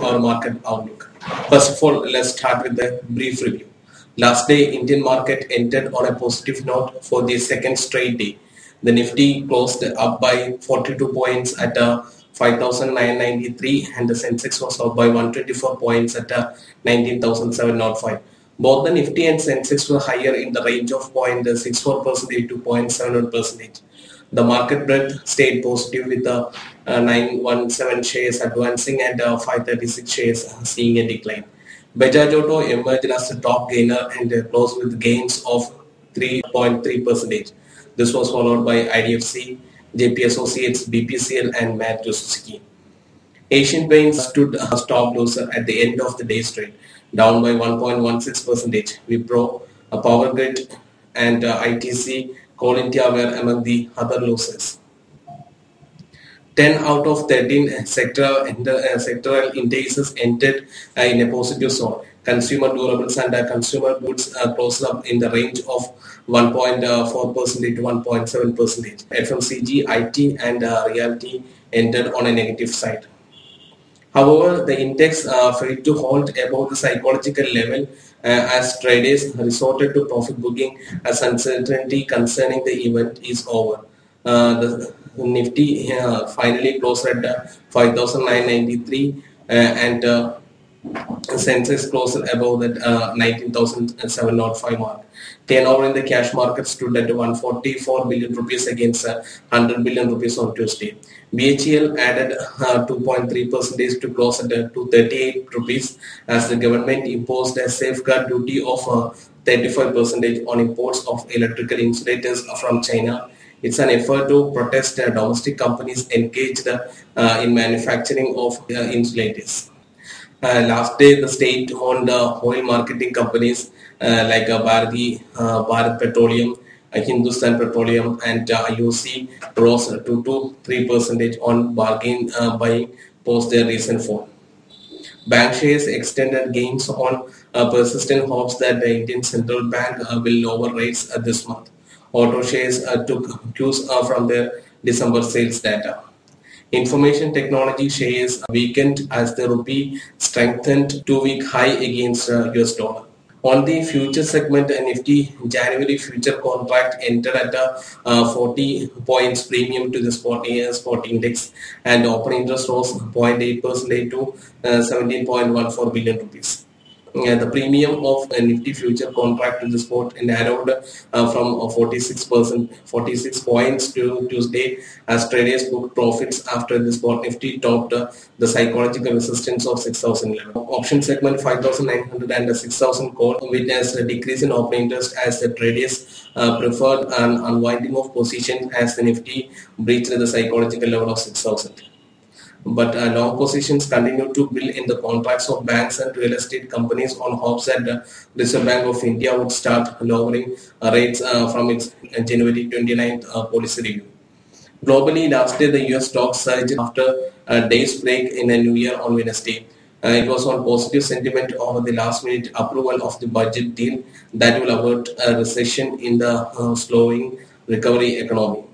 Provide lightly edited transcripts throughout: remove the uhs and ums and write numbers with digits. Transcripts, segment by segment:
our market outlook. First of all, let's start with the brief review. Last day, Indian market entered on a positive note for the second straight day. The Nifty closed up by 42 points at 5,993 and the Sensex was up by 124 points at 19,705. Both the Nifty and Sensex were higher in the range of 0.64% to 0.71%. The market breadth stayed positive with 917 shares advancing and 536 shares seeing a decline. Bajaj Auto emerged as the top gainer and closed with gains of 3.3%. This was followed by IDFC, JP Associates, BPCL and Maruti Suzuki. Asian Paints stood as top loser at the end of the day's trade, down by 1.16%. Wipro, Power Grid and ITC, Coal India were among the other losers. 10 out of 13 sectoral indices entered in a positive zone. Consumer durables and consumer goods closed up in the range of 1.4% to 1.7%. FMCG, IT and realty entered on a negative side. However, the index failed to hold above the psychological level as traders resorted to profit booking as uncertainty concerning the event is over. The Nifty finally closed at 5,993 and Sensex closed above that 19,705 mark. Turnover in the cash market stood at 144 billion rupees against 100 billion rupees on Tuesday. BHEL added 2.3% to close at 238 rupees as the government imposed a safeguard duty of 35% on imports of electrical insulators from China. It's an effort to protest domestic companies engaged in manufacturing of insulators. Last day, the state-owned oil marketing companies like Bharat Petroleum, Hindustan Petroleum and IOC rose 2 to 3% on bargain buying post their recent fall. Bank shares extended gains on persistent hopes that the Indian Central Bank will lower rates this month. Auto shares took cues from their December sales data. Information technology shares weakened as the rupee strengthened two-week high against US dollar. On the future segment, Nifty January future contract entered at a 40 points premium to the spot index and open interest rose 0.8% to 17.14 billion rupees. The premium of a Nifty future contract to the spot narrowed from 46 points to Tuesday as traders booked profits after the spot Nifty topped the psychological resistance of 6,000 level. Option segment 5,900 and 6,000 call witnessed a decrease in open interest as the traders preferred an unwinding of position as the Nifty breached the psychological level of 6,000. But long positions continue to build in the contracts of banks and real estate companies on hopes that the Reserve Bank of India would start lowering rates from its January 29th policy review. Globally, last day the US stock surged after a day's break in a new year on Wednesday. It was on positive sentiment over the last minute approval of the budget deal that will avert a recession in the slowing recovery economy.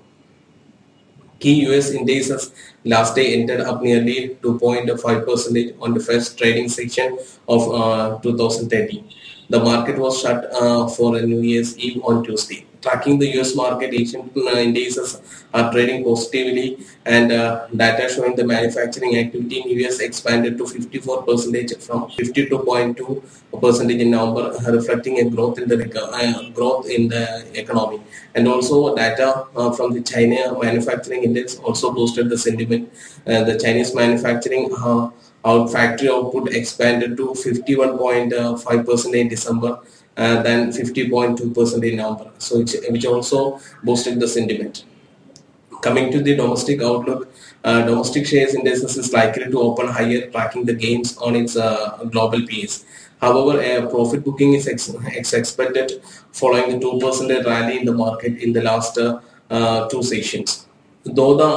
Key US indices last day ended up nearly 2.5% on the first trading section of 2013. The market was shut for a New Year's Eve on Tuesday. Tracking the US market, Asian indices are trading positively and data showing the manufacturing activity in US expanded to 54% from 52.2% in November, reflecting a growth in the economy. And also data from the China manufacturing index also boosted the sentiment. The Chinese manufacturing factory output expanded to 51.5% in December than 50.2% in November, so which also boosted the sentiment. Coming to the domestic outlook, domestic shares indices is likely to open higher, tracking the gains on its global peers. However, profit booking is expected following the 2% rally in the market in the last two sessions. Though the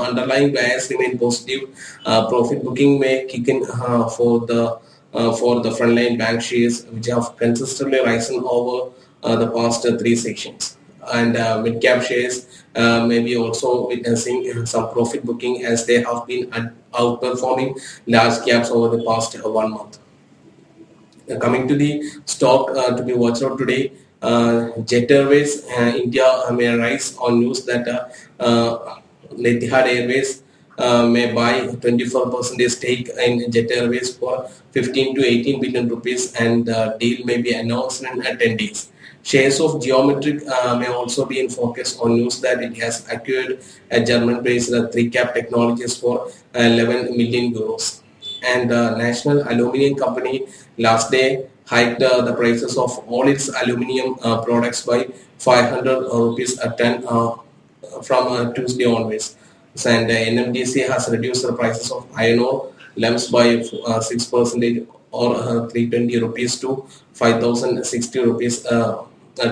underlying bias remain positive, profit booking may kick in for the frontline bank shares, which have consistently risen over the past three sessions. And mid-cap shares may be also witnessing some profit booking as they have been outperforming large caps over the past 1 month. Coming to the stock to be watched out today, Jet Airways India may rise on news that Etihad Airways may buy 24% stake in Jet Airways for 15 to 18 billion rupees, and the deal may be announced in 10 days. Shares of Geometric may also be in focus on news that it has acquired a German-based 3-cap technologies for 11 million euros. And National Aluminium Company last day hiked the prices of all its aluminium products by 500 rupees a ton from Tuesday onwards. And NMDC has reduced the prices of iron ore lumps by 6% or 320 rupees to 5,060 rupees a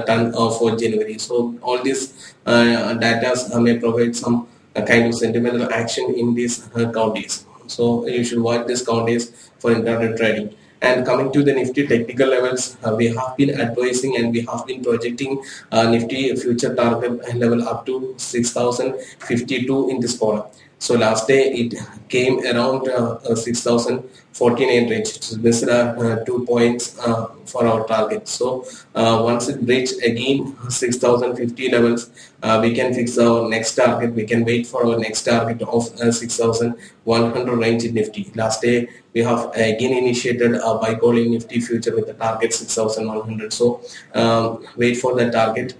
ton for January. So all these data may provide some kind of sentimental action in these counties. So you should watch these counties for intraday trading. And coming to the Nifty technical levels, we have been advising and we have been projecting Nifty future target level up to 6,052 in this quarter. So last day it came around 6,049 range. So this is 2 points for our target. So once it breaks again 6,050 levels, we can fix our next target. We can wait for our next target of 6,100 range in Nifty. Last day we have again initiated a buy call in Nifty future with the target 6,100. So wait for the target.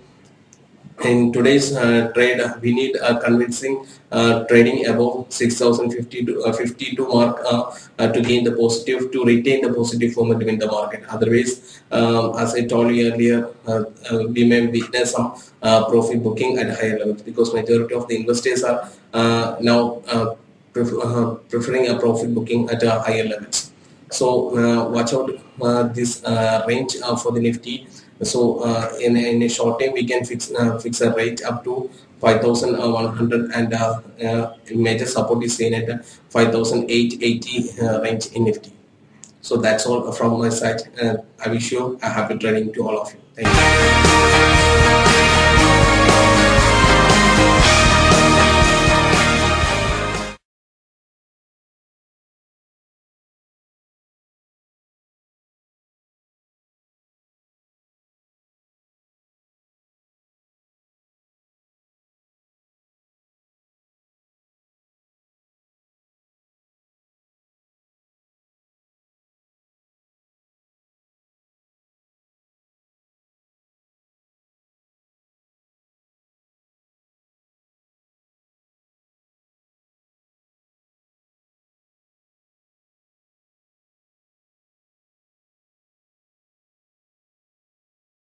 In today's trade, we need a convincing trading above 6,052 mark to gain the positive, to retain the positive momentum in the market. Otherwise, as I told you earlier, we may witness some profit booking at higher levels, because majority of the investors are now preferring a profit booking at higher levels. So watch out this range for the Nifty. So in a short time, we can fix a rate up to 5,100, and major support is seen at 5,880 range in Nifty. So that's all from my side. I wish you a happy trading to all of you. Thank you.